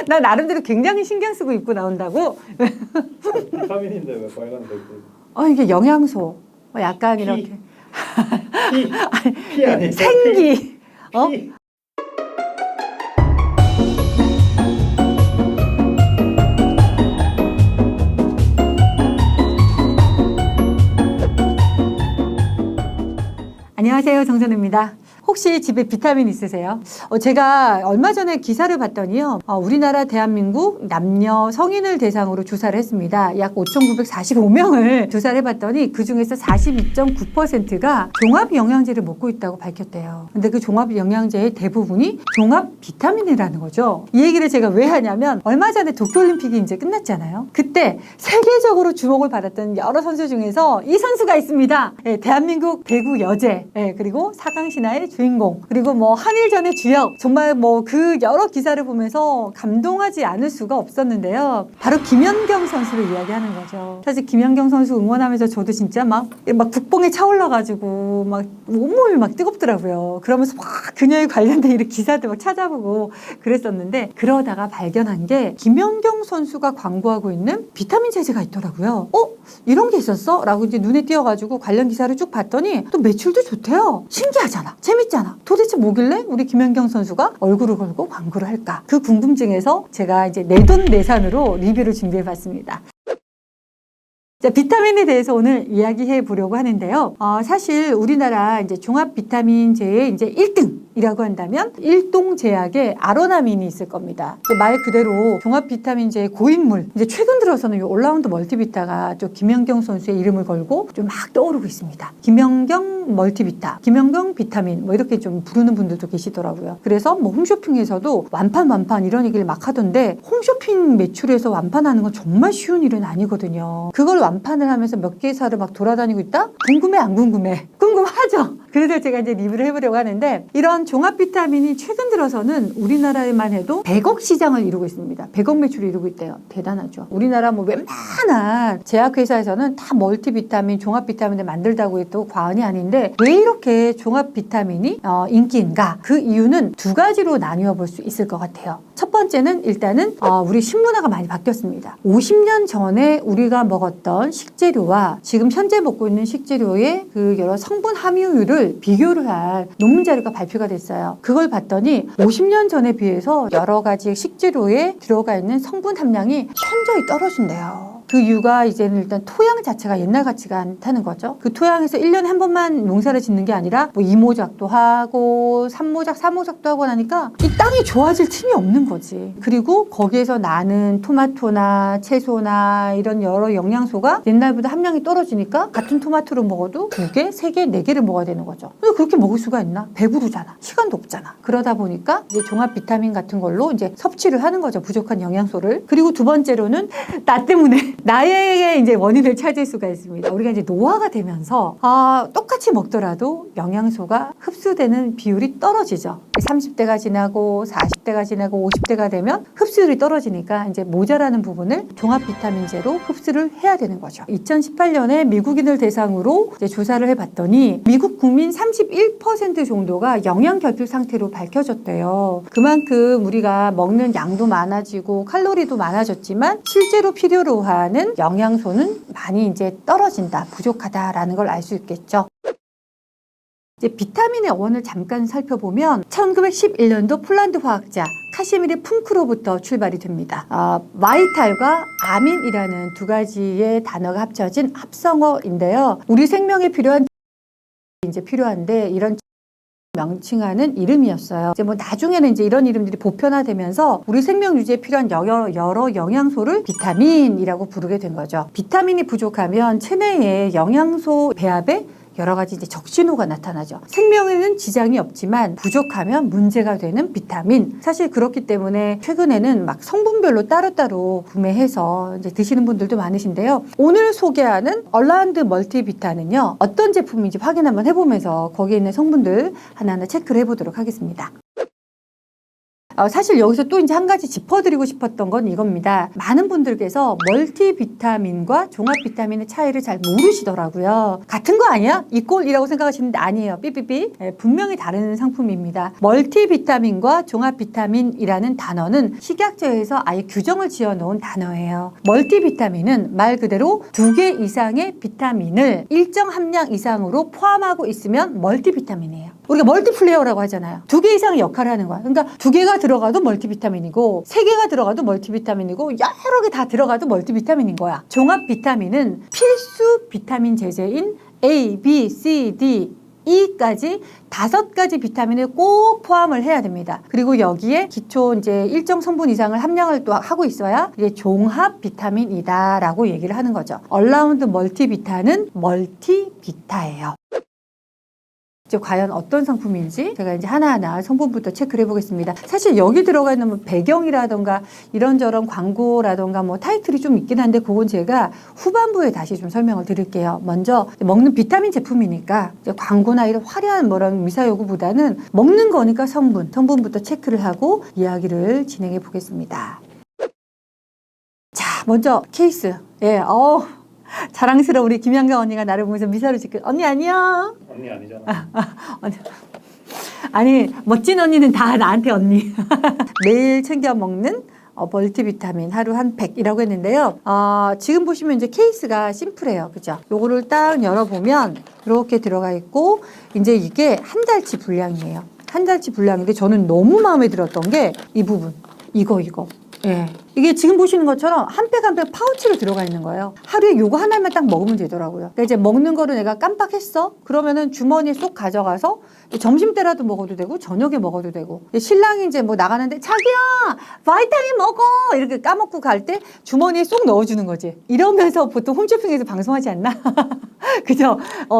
나 나름대로 굉장히 신경 쓰고 입고 나온다고. 비타민인데 왜 빨간색이? 이게 영양소. 약간 피. 이렇게. 피 아니에요? 생기. 피. 안녕하세요, 정선우입니다. 혹시 집에 비타민 있으세요? 제가 얼마 전에 기사를 봤더니요. 우리나라 대한민국 남녀 성인을 대상으로 조사를 했습니다. 약 5,945명을 조사를 해봤더니 그중에서 42.9%가 종합영양제를 먹고 있다고 밝혔대요. 근데 그 종합영양제의 대부분이 종합 비타민이라는 거죠. 이 얘기를 제가 왜 하냐면 얼마 전에 도쿄올림픽이 이제 끝났잖아요. 그때 세계적으로 주목을 받았던 여러 선수 중에서 이 선수가 있습니다. 대한민국 배구 여제, 그리고 4강 신화의 주인공, 그리고 뭐 한일전의 주역, 정말 뭐 그 여러 기사를 보면서 감동하지 않을 수가 없었는데요. 바로 김연경 선수를 이야기하는 거죠. 사실 김연경 선수 응원하면서 저도 진짜 막 국뽕에 차올라가지고 막 온몸이 막 뜨겁더라고요. 그러면서 막 그녀에 관련된 이런 기사들 막 찾아보고 그랬었는데, 그러다가 발견한 게 김연경 선수가 광고하고 있는 비타민 제제가 있더라고요. 이런 게 있었어? 라고 이제 눈에 띄어가지고 관련 기사를 쭉 봤더니 또 매출도 좋대요. 신기하잖아. 재밌잖아. 도대체 뭐길래 우리 김연경 선수가 얼굴을 걸고 광고를 할까? 그 궁금증에서 제가 이제 내돈내산으로 리뷰를 준비해 봤습니다. 자, 비타민에 대해서 오늘 이야기해 보려고 하는데요. 사실 우리나라 이제 종합 비타민제의 이제 1등이라고 한다면 일동제약의 아로나민이 있을 겁니다. 말 그대로 종합 비타민제의 고인물. 이제 최근 들어서는 이 올라운드 멀티비타가 또 김연경 선수의 이름을 걸고 좀 막 떠오르고 있습니다. 김연경 멀티비타, 김연경 비타민 뭐 이렇게 좀 부르는 분들도 계시더라고요. 그래서 뭐 홈쇼핑에서도 완판 이런 얘기를 막 하던데, 홈쇼핑 매출에서 완판하는 건 정말 쉬운 일은 아니거든요. 그걸 완판을 하면서 몇 개사를 막 돌아다니고 있다? 궁금해 안 궁금해? 궁금하죠? 그래서 제가 이제 리뷰를 해보려고 하는데, 이런 종합 비타민이 최근 들어서는 우리나라에만 해도 100억 시장을 이루고 있습니다. 100억 매출을 이루고 있대요. 대단하죠. 우리나라 뭐 웬만한 제약회사에서는 다 멀티비타민, 종합 비타민을 만들다고 해도 과언이 아닌데, 왜 이렇게 종합 비타민이 인기인가? 그 이유는 두 가지로 나뉘어 볼 수 있을 것 같아요. 첫 번째는 일단은 우리 식문화가 많이 바뀌었습니다. 50년 전에 우리가 먹었던 식재료와 지금 현재 먹고 있는 식재료의 그 여러 성분 함유율을 비교를 한 논문 자료가 발표가 됐어요. 그걸 봤더니 50년 전에 비해서 여러 가지 식재료에 들어가 있는 성분 함량이 현저히 떨어진대요. 그 이유가 이제는 일단 토양 자체가 옛날 같지가 않다는 거죠. 그 토양에서 1년에 한 번만 농사를 짓는 게 아니라 뭐 2모작도 하고 3모작, 4모작도 하고 나니까 이 땅이 좋아질 틈이 없는 거지. 그리고 거기에서 나는 토마토나 채소나 이런 여러 영양소가 옛날보다 함량이 떨어지니까 같은 토마토를 먹어도 2개, 3개, 4개를 먹어야 되는 거죠. 근데 그렇게 먹을 수가 있나? 배부르잖아. 시간도 없잖아. 그러다 보니까 이제 종합 비타민 같은 걸로 이제 섭취를 하는 거죠. 부족한 영양소를. 그리고 두 번째로는 나 때문에 나의 이제 원인을 찾을 수가 있습니다. 우리가 이제 노화가 되면서 똑같이 먹더라도 영양소가 흡수되는 비율이 떨어지죠. 30대가 지나고 40대가 지나고 50대가 되면 흡수율이 떨어지니까 이제 모자라는 부분을 종합 비타민제로 흡수를 해야 되는 거죠. 2018년에 미국인을 대상으로 이제 조사를 해봤더니 미국 국민 31% 정도가 영양 결핍 상태로 밝혀졌대요. 그만큼 우리가 먹는 양도 많아지고 칼로리도 많아졌지만 실제로 필요로 하는 영양소는 많이 이제 떨어진다, 부족하다라는 걸 알 수 있겠죠. 이제 비타민의 어원을 잠깐 살펴보면 1911년도 폴란드 화학자 카시미르 푼크로부터 출발이 됩니다. 바이탈과 아민이라는 두 가지의 단어가 합쳐진 합성어인데요. 우리 생명에 필요한데 이런 명칭하는 이름이었어요. 이제 뭐 나중에는 이제 이런 이름들이 보편화되면서 우리 생명 유지에 필요한 여러 영양소를 비타민이라고 부르게 된 거죠. 비타민이 부족하면 체내의 영양소 배합에 여러 가지 이제 적신호가 나타나죠. 생명에는 지장이 없지만 부족하면 문제가 되는 비타민. 사실 그렇기 때문에 최근에는 막 성분별로 따로따로 구매해서 이제 드시는 분들도 많으신데요. 오늘 소개하는 얼라운드 멀티비타는요, 어떤 제품인지 확인 한번 해보면서 거기에 있는 성분들 하나하나 체크를 해보도록 하겠습니다. 사실 여기서 또 이제 한 가지 짚어드리고 싶었던 건 이겁니다. 많은 분들께서 멀티비타민과 종합 비타민의 차이를 잘 모르시더라고요. 같은 거 아니야? 이꼴이라고 생각하시는데 아니에요. 삐삐삐. 분명히 다른 상품입니다. 멀티비타민과 종합 비타민이라는 단어는 식약처에서 아예 규정을 지어 놓은 단어예요. 멀티비타민은 말 그대로 2개 이상의 비타민을 일정 함량 이상으로 포함하고 있으면 멀티비타민이에요. 우리가 멀티플레이어라고 하잖아요. 2개 이상의 역할을 하는 거야. 그러니까 2개가 들어가도 멀티비타민이고 3개가 들어가도 멀티비타민이고 여러 개 다 들어가도 멀티비타민인 거야. 종합 비타민은 필수 비타민 제제인 A, B, C, D, E까지 5가지 비타민을 꼭 포함을 해야 됩니다. 그리고 여기에 기초 이제 일정 성분 이상을 함량을 또 하고 있어야 이게 종합 비타민이다라고 얘기를 하는 거죠. 얼라운드 멀티비타는 멀티비타예요. 이제 과연 어떤 상품인지 제가 이제 하나하나 성분부터 체크를 해보겠습니다. 사실 여기 들어가 있는 뭐 배경이라던가 이런저런 광고라던가 뭐 타이틀이 좀 있긴 한데 그건 제가 후반부에 다시 좀 설명을 드릴게요. 먼저 먹는 비타민 제품이니까 이제 광고나 이런 화려한 뭐런 미사여구보다는 먹는 거니까 성분부터 체크를 하고 이야기를 진행해 보겠습니다. 자, 먼저 케이스. 예, 자랑스러운 우리 김양경 언니가 나를 보면서 미소를 짓고 언니 안녕. 언니 아니잖아. 아니 멋진 언니는 다 나한테 언니. 매일 챙겨 먹는 멀티비타민 하루 한 100이라고 했는데요. 지금 보시면 이제 케이스가 심플해요. 그죠? 요거를 딱 열어보면 이렇게 들어가 있고 이제 이게 한 달치 분량이에요. 한 달치 분량인데 저는 너무 마음에 들었던 게 이 부분. 이거. 예. 이게 지금 보시는 것처럼 한 팩 한 팩 파우치로 들어가 있는 거예요. 하루에 요거 하나만 딱 먹으면 되더라고요. 그러니까 이제 먹는 거를 내가 깜빡했어? 그러면은 주머니에 쏙 가져가서 점심 때라도 먹어도 되고 저녁에 먹어도 되고 신랑이 이제 뭐 나가는데 자기야 바이타민 먹어 이렇게 까먹고 갈 때 주머니에 쏙 넣어주는 거지. 이러면서 보통 홈쇼핑에서 방송하지 않나? 그죠?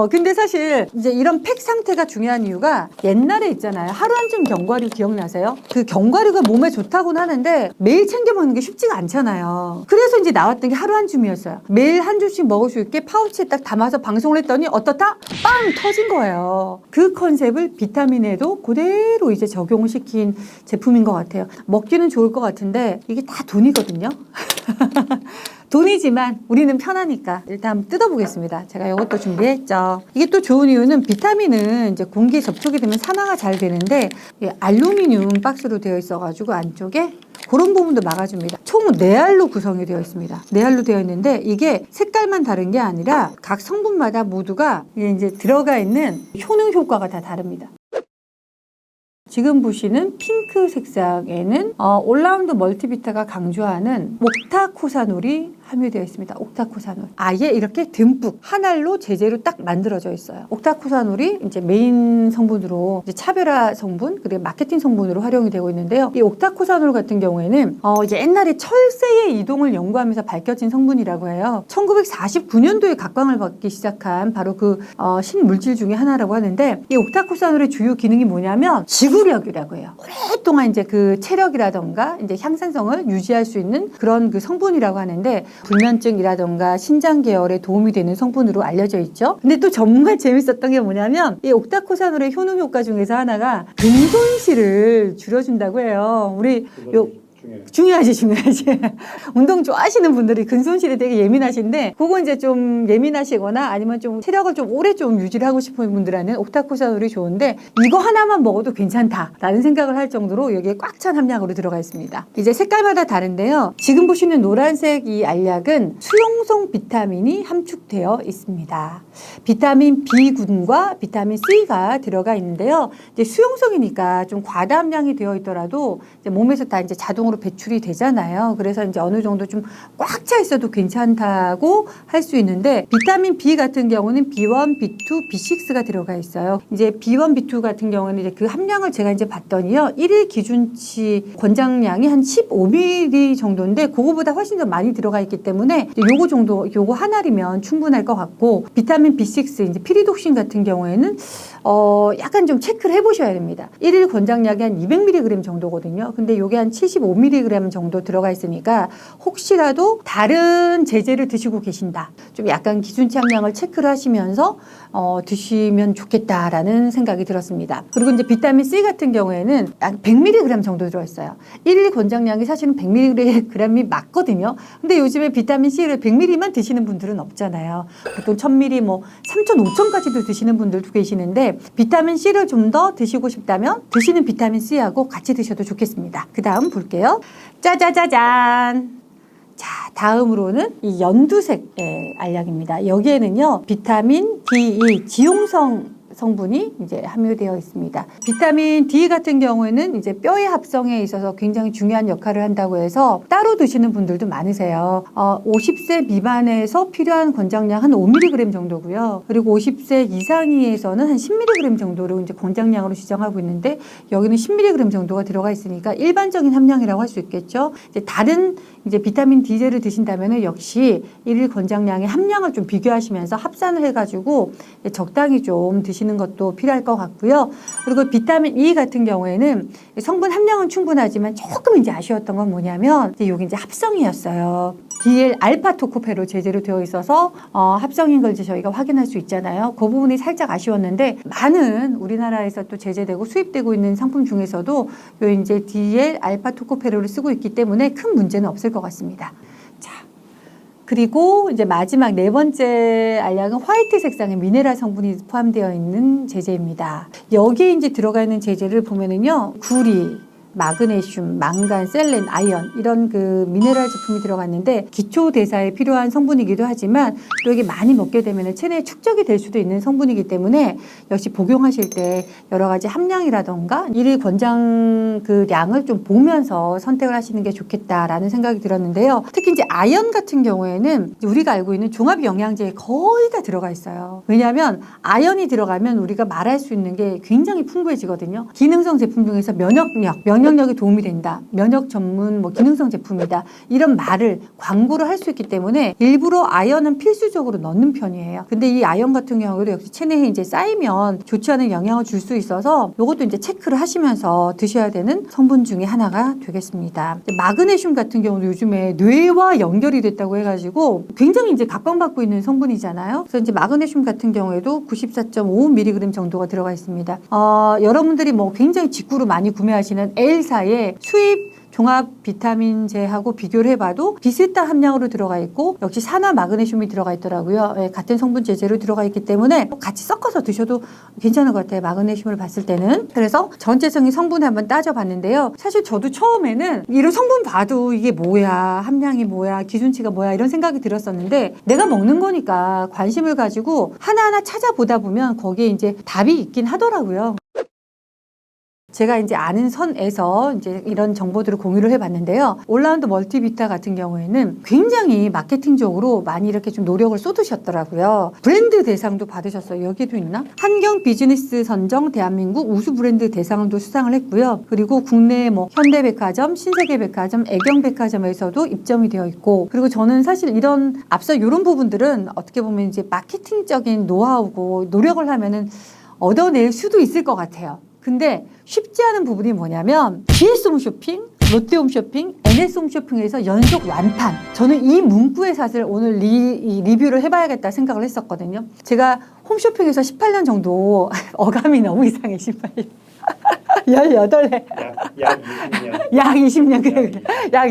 근데 사실 이제 이런 팩 상태가 중요한 이유가 옛날에 있잖아요. 하루 한 줌 견과류 기억나세요? 그 견과류가 몸에 좋다고는 하는데 매일 챙겨 먹는 게 쉽지가 않잖아요. 그래서 이제 나왔던 게 하루 한 줌이었어요. 매일 한 줌씩 먹을 수 있게 파우치에 딱 담아서 방송을 했더니 어떻다? 빵 터진 거예요. 그 컨셉을 비타민에도 그대로 이제 적용시킨 제품인 것 같아요. 먹기는 좋을 것 같은데 이게 다 돈이거든요. 돈이지만 우리는 편하니까 일단 한번 뜯어보겠습니다. 제가 이것도 준비했죠. 이게 또 좋은 이유는 비타민은 이제 공기에 접촉이 되면 산화가 잘 되는데 알루미늄 박스로 되어 있어가지고 안쪽에 그런 부분도 막아줍니다. 총 4알로 구성이 되어 있습니다. 4알로 되어 있는데 이게 색깔만 다른 게 아니라 각 성분마다 모두가 이제 들어가 있는 효능 효과가 다 다릅니다. 지금 보시는 핑크 색상에는 올라운드 멀티비타가 강조하는 옥타코사놀이 함유되어 있습니다. 옥타코사놀. 아예 이렇게 듬뿍 한 알로 제재로 딱 만들어져 있어요. 옥타코사놀이 이제 메인 성분으로 이제 차별화 성분 그리고 마케팅 성분으로 활용이 되고 있는데요. 이 옥타코사놀 같은 경우에는 이제 옛날에 철새의 이동을 연구하면서 밝혀진 성분이라고 해요. 1949년도에 각광을 받기 시작한 바로 그 신물질 중에 하나라고 하는데 이 옥타코사놀의 주요 기능이 뭐냐면 지구력이라고 해요. 오랫동안 이제 그 체력이라던가 이제 향산성을 유지할 수 있는 그런 그 성분이라고 하는데 불면증이라던가 신장 계열에 도움이 되는 성분으로 알려져 있죠. 근데 또 정말 재밌었던 게 뭐냐면 이 옥타코사놀의 효능 효과 중에서 하나가 근손실을 줄여준다고 해요. 우리 중요하지. 운동 좋아하시는 분들이 근손실에 되게 예민하신데 그거 이제 좀 예민하시거나 아니면 좀 체력을 좀 오래 좀 유지를 하고 싶은 분들한테는 옥타코사놀이 좋은데 이거 하나만 먹어도 괜찮다라는 생각을 할 정도로 여기에 꽉 찬 함량으로 들어가 있습니다. 이제 색깔마다 다른데요. 지금 보시는 노란색 이 알약은 수용성 비타민이 함축되어 있습니다. 비타민 B군과 비타민 C가 들어가 있는데요. 이제 수용성이니까 좀 과다 함량이 되어 있더라도 이제 몸에서 다 이제 자동으로 배출이 되잖아요. 그래서 이제 어느 정도 좀 꽉 차 있어도 괜찮다고 할 수 있는데 비타민 B 같은 경우는 B1, B2, B6가 들어가 있어요. 이제 B1, B2 같은 경우는 이제 그 함량을 제가 이제 봤더니요. 1일 기준치 권장량이 한 15ml 정도인데 그거보다 훨씬 더 많이 들어가 있기 때문에 요거 정도 요거 한 알이면 충분할 것 같고 비타민 B6 이제 피리독신 같은 경우에는 약간 좀 체크를 해보셔야 됩니다. 1일 권장량이 한 200mg 정도거든요. 근데 요게 한 75ml 5mg 정도 들어가 있으니까 혹시라도 다른 제제를 드시고 계신다. 좀 약간 기준치 함량을 체크를 하시면서 드시면 좋겠다라는 생각이 들었습니다. 그리고 이제 비타민 C 같은 경우에는 약 100mg 정도 들어있어요. 1일 권장량이 사실은 100mg이 맞거든요. 근데 요즘에 비타민 C를 100mg만 드시는 분들은 없잖아요. 보통 1000mg, 뭐 3000, 5000까지도 드시는 분들도 계시는데 비타민 C를 좀 더 드시고 싶다면 드시는 비타민 C하고 같이 드셔도 좋겠습니다. 그 다음 볼게요. 짜자자잔. 자, 다음으로는 이 연두색의 알약입니다. 여기에는요, 비타민 D2 지용성 성분이 이제 함유되어 있습니다. 비타민 D 같은 경우에는 이제 뼈의 합성에 있어서 굉장히 중요한 역할을 한다고 해서 따로 드시는 분들도 많으세요. 50세 미만에서 필요한 권장량 한 5mg 정도고요. 그리고 50세 이상에서는 한 10mg 정도로 이제 권장량으로 지정하고 있는데 여기는 10mg 정도가 들어가 있으니까 일반적인 함량이라고 할 수 있겠죠. 이제 다른 이제 비타민 D제를 드신다면은 역시 일일 권장량의 함량을 좀 비교하시면서 합산을 해가지고 적당히 좀 드시는 것도 필요할 것 같고요. 그리고 비타민 E 같은 경우에는 성분 함량은 충분하지만 조금 이제 아쉬웠던 건 뭐냐면 여기 이제 합성이었어요. DL 알파 토코페롤 제제로 되어 있어서 합성인 걸 이제 저희가 확인할 수 있잖아요. 그 부분이 살짝 아쉬웠는데 많은 우리나라에서 또 제재되고 수입되고 있는 상품 중에서도 요 이제 DL 알파 토코페롤을 쓰고 있기 때문에 큰 문제는 없을 것 같습니다. 자. 그리고 이제 마지막 네 번째 알약은 화이트 색상의 미네랄 성분이 포함되어 있는 제제입니다. 여기에 이제 들어가 있는 제제를 보면은요, 구리, 마그네슘, 망간, 셀렌, 아연 이런 그 미네랄 제품이 들어갔는데 기초 대사에 필요한 성분이기도 하지만 또 이게 많이 먹게 되면 체내에 축적이 될 수도 있는 성분이기 때문에 역시 복용하실 때 여러 가지 함량이라던가 일일 권장 그 량을 좀 보면서 선택을 하시는 게 좋겠다라는 생각이 들었는데요. 특히 이제 아연 같은 경우에는 우리가 알고 있는 종합 영양제에 거의 다 들어가 있어요. 왜냐하면 아연이 들어가면 우리가 말할 수 있는 게 굉장히 풍부해지거든요. 기능성 제품 중에서 면역력에 도움이 된다. 면역 전문 뭐 기능성 제품이다. 이런 말을 광고를 할 수 있기 때문에 일부러 아연은 필수적으로 넣는 편이에요. 근데 이 아연 같은 경우도 역시 체내에 이제 쌓이면 좋지 않은 영향을 줄 수 있어서 이것도 이제 체크를 하시면서 드셔야 되는 성분 중에 하나가 되겠습니다. 마그네슘 같은 경우도 요즘에 뇌와 연결이 됐다고 해가지고 굉장히 이제 각광받고 있는 성분이잖아요. 그래서 이제 마그네슘 같은 경우에도 94.5mg 정도가 들어가 있습니다. 여러분들이 뭐 굉장히 직구로 많이 구매하시는 L사의 수입 종합 비타민제하고 비교를 해봐도 비슷한 함량으로 들어가 있고 역시 산화 마그네슘이 들어가 있더라고요. 네, 같은 성분 제제로 들어가 있기 때문에 같이 섞어서 드셔도 괜찮은 것 같아요. 마그네슘을 봤을 때는. 그래서 전체적인 성분을 한번 따져봤는데요. 사실 저도 처음에는 이런 성분 봐도 이게 뭐야, 함량이 뭐야, 기준치가 뭐야 이런 생각이 들었었는데 내가 먹는 거니까 관심을 가지고 하나하나 찾아보다 보면 거기에 이제 답이 있긴 하더라고요. 제가 이제 아는 선에서 이제 이런 정보들을 공유를 해봤는데요. 올라운드 멀티비타 같은 경우에는 굉장히 마케팅적으로 많이 이렇게 좀 노력을 쏟으셨더라고요. 브랜드 대상도 받으셨어요. 여기도 있나? 한경 비즈니스 선정 대한민국 우수 브랜드 대상도 수상을 했고요. 그리고 국내 뭐 현대백화점, 신세계백화점, 애경백화점에서도 입점이 되어 있고, 그리고 저는 사실 이런 앞서 이런 부분들은 어떻게 보면 이제 마케팅적인 노하우고 노력을 하면은 얻어낼 수도 있을 것 같아요. 근데 쉽지 않은 부분이 뭐냐면 GS홈쇼핑, 롯데홈쇼핑, NS홈쇼핑에서 연속 완판. 저는 이 문구의 샷을 오늘 리뷰를 해봐야겠다 생각을 했었거든요. 제가 홈쇼핑에서 18년 정도 어감이 너무 이상해. 18년 18회 약 20년. 그래. 약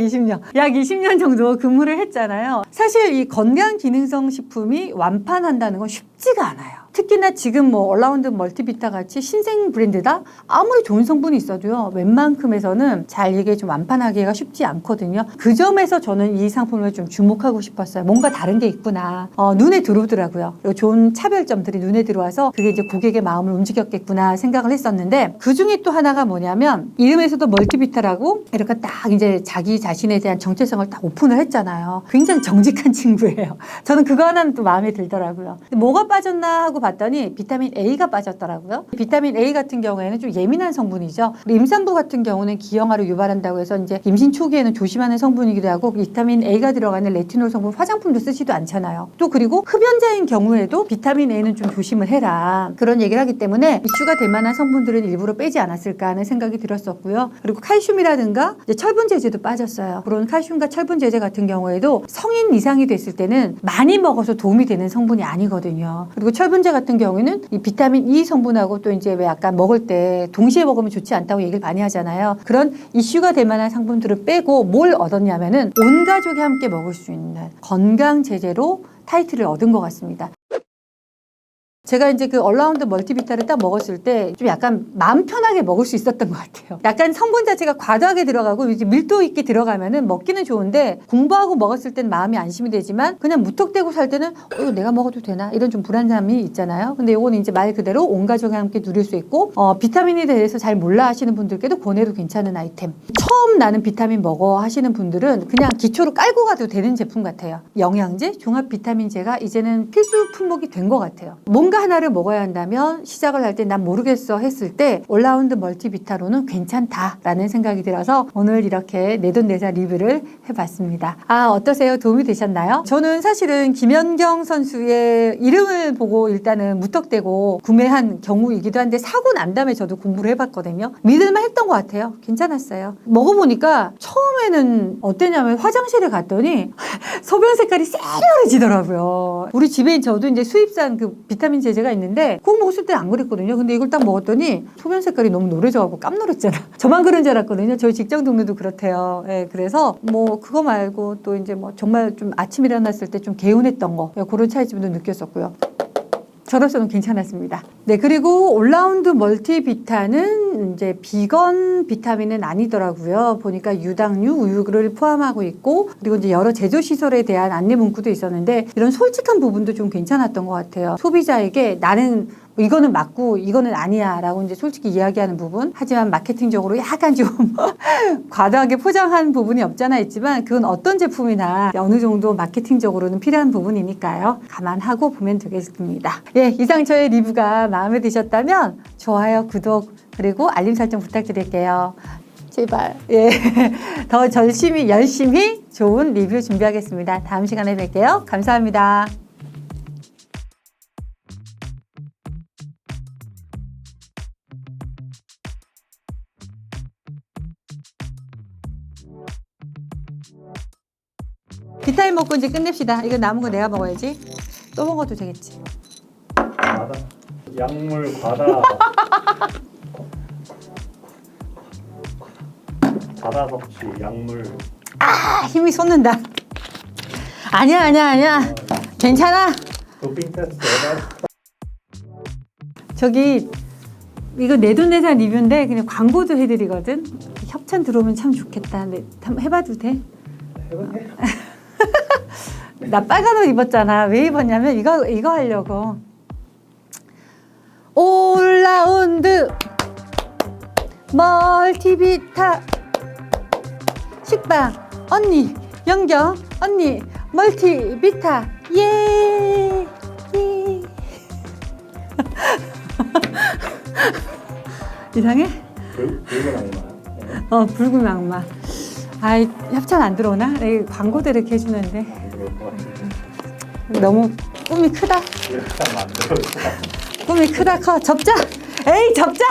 20년 정도 근무를 했잖아요. 사실 이 건강 기능성 식품이 완판한다는 건 쉽지가 않아요. 특히나 지금 뭐 얼라운드 멀티비타 같이 신생 브랜드다? 아무리 좋은 성분이 있어도요, 웬만큼에서는 잘 이게 좀 완판하기가 쉽지 않거든요. 그 점에서 저는 이 상품을 좀 주목하고 싶었어요. 뭔가 다른 게 있구나. 눈에 들어오더라고요. 그리고 좋은 차별점들이 눈에 들어와서 그게 이제 고객의 마음을 움직였겠구나 생각을 했었는데, 그 중에 또 하나가 뭐냐면, 이름에서도 멀티비타라고 이렇게 딱 이제 자기 자신에 대한 정체성을 딱 오픈을 했잖아요. 굉장히 정직한 친구예요. 저는 그거 하나는 또 마음에 들더라고요. 근데 뭐가 빠졌나 하고 봤더니 비타민 A가 빠졌더라고요. 비타민 A 같은 경우에는 좀 예민한 성분이죠. 임산부 같은 경우는 기형아를 유발한다고 해서 이제 임신 초기에는 조심하는 성분이기도 하고, 비타민 A가 들어가는 레티놀 성분 화장품도 쓰지도 않잖아요. 또 그리고 흡연자인 경우에도 비타민 A는 좀 조심을 해라, 그런 얘기를 하기 때문에 이슈가 될 만한 성분들은 일부러 빼지 않았어요. 않았을까 하는 생각이 들었었고요. 그리고 칼슘이라든가 이제 철분 제제도 빠졌어요. 그런 칼슘과 철분 제제 같은 경우에도 성인 이상이 됐을 때는 많이 먹어서 도움이 되는 성분이 아니거든요. 그리고 철분제 같은 경우에는 이 비타민 E 성분하고 또 이제 왜 약간 먹을 때 동시에 먹으면 좋지 않다고 얘기를 많이 하잖아요. 그런 이슈가 될 만한 상품들을 빼고 뭘 얻었냐면은 온 가족이 함께 먹을 수 있는 건강 제제로 타이틀을 얻은 것 같습니다. 제가 이제 그 얼라운드 멀티비타를 딱 먹었을 때 좀 약간 마음 편하게 먹을 수 있었던 것 같아요. 약간 성분 자체가 과도하게 들어가고 이제 밀도 있게 들어가면은 먹기는 좋은데 공부하고 먹었을 땐 마음이 안심이 되지만 그냥 무턱대고 살 때는 이거 내가 먹어도 되나? 이런 좀 불안감이 있잖아요. 근데 이거는 이제 말 그대로 온 가족이 함께 누릴 수 있고 비타민에 대해서 잘 몰라 하시는 분들께도 권해도 괜찮은 아이템. 처음 나는 비타민 먹어 하시는 분들은 그냥 기초로 깔고 가도 되는 제품 같아요. 영양제, 종합 비타민제가 이제는 필수 품목이 된 것 같아요. 뭔가 하나를 먹어야 한다면 시작을 할 때 난 모르겠어 했을 때 올라운드 멀티비타로는 괜찮다라는 생각이 들어서 오늘 이렇게 내돈내산 리뷰를 해봤습니다. 어떠세요? 도움이 되셨나요? 저는 사실은 김연경 선수의 이름을 보고 일단은 무턱대고 구매한 경우이기도 한데 사고 난 다음에 저도 공부를 해봤거든요. 믿을만 했던 것 같아요. 괜찮았어요. 먹어보니까 처음에는 어땠냐면 화장실에 갔더니 소변 색깔이 새로워지더라고요. 우리 집에 저도 이제 수입산 그 비타민 제제가 있는데 그거 먹었을 때 안 그랬거든요. 근데 이걸 딱 먹었더니 소변 색깔이 너무 노래져갖고 깜놀했잖아. 저만 그런 줄 알았거든요. 저희 직장 동료도 그렇대요. 예, 그래서 뭐 그거 말고 또 이제 뭐 정말 좀 아침 일어났을 때 좀 개운했던 거 그런 차이점도 느꼈었고요. 저로서는 괜찮았습니다. 네, 그리고 올라운드 멀티비타는 이제 비건 비타민은 아니더라고요. 보니까 유당류, 우유를 포함하고 있고, 그리고 이제 여러 제조 시설에 대한 안내 문구도 있었는데 이런 솔직한 부분도 좀 괜찮았던 것 같아요. 소비자에게 나는 이거는 맞고 이거는 아니야 라고 이제 솔직히 이야기하는 부분. 하지만 마케팅적으로 약간 좀 과도하게 포장한 부분이 없잖아 있지만 그건 어떤 제품이나 어느 정도 마케팅적으로는 필요한 부분이니까요. 감안하고 보면 되겠습니다. 예, 이상 저의 리뷰가 마음에 드셨다면 좋아요, 구독, 그리고 알림 설정 부탁드릴게요. 제발. 예. 더 열심히 좋은 리뷰 준비하겠습니다. 다음 시간에 뵐게요. 감사합니다. 비타민 먹고 이제 끝냅시다. 이거 남은 거 내가 먹어야지. 또 먹어도 되겠지. 과다. 약물 과다. 과다 섭취 약물. 힘이 솟는다. 아니야. 괜찮아. 도핑 테스트 저기 이거 내돈내산 리뷰인데 그냥 광고도 해드리거든. 협찬 들어오면 참 좋겠다. 근데 한번 해봐도 돼? 해볼게. 나 빨간 옷 입었잖아. 왜 입었냐면 이거 하려고. 올라운드 멀티비타 식빵 언니 연경 언니 멀티비타 예. 이상해? 붉은 악마. 붉은 악마. 아이, 협찬 안 들어오나? 광고도 이렇게 해주는데. 안 들어올 것 같은데. 너무 꿈이 크다. 이렇게 하면 안 들어올 것 같아. 꿈이 크다, 커. 접자! 에이, 접자!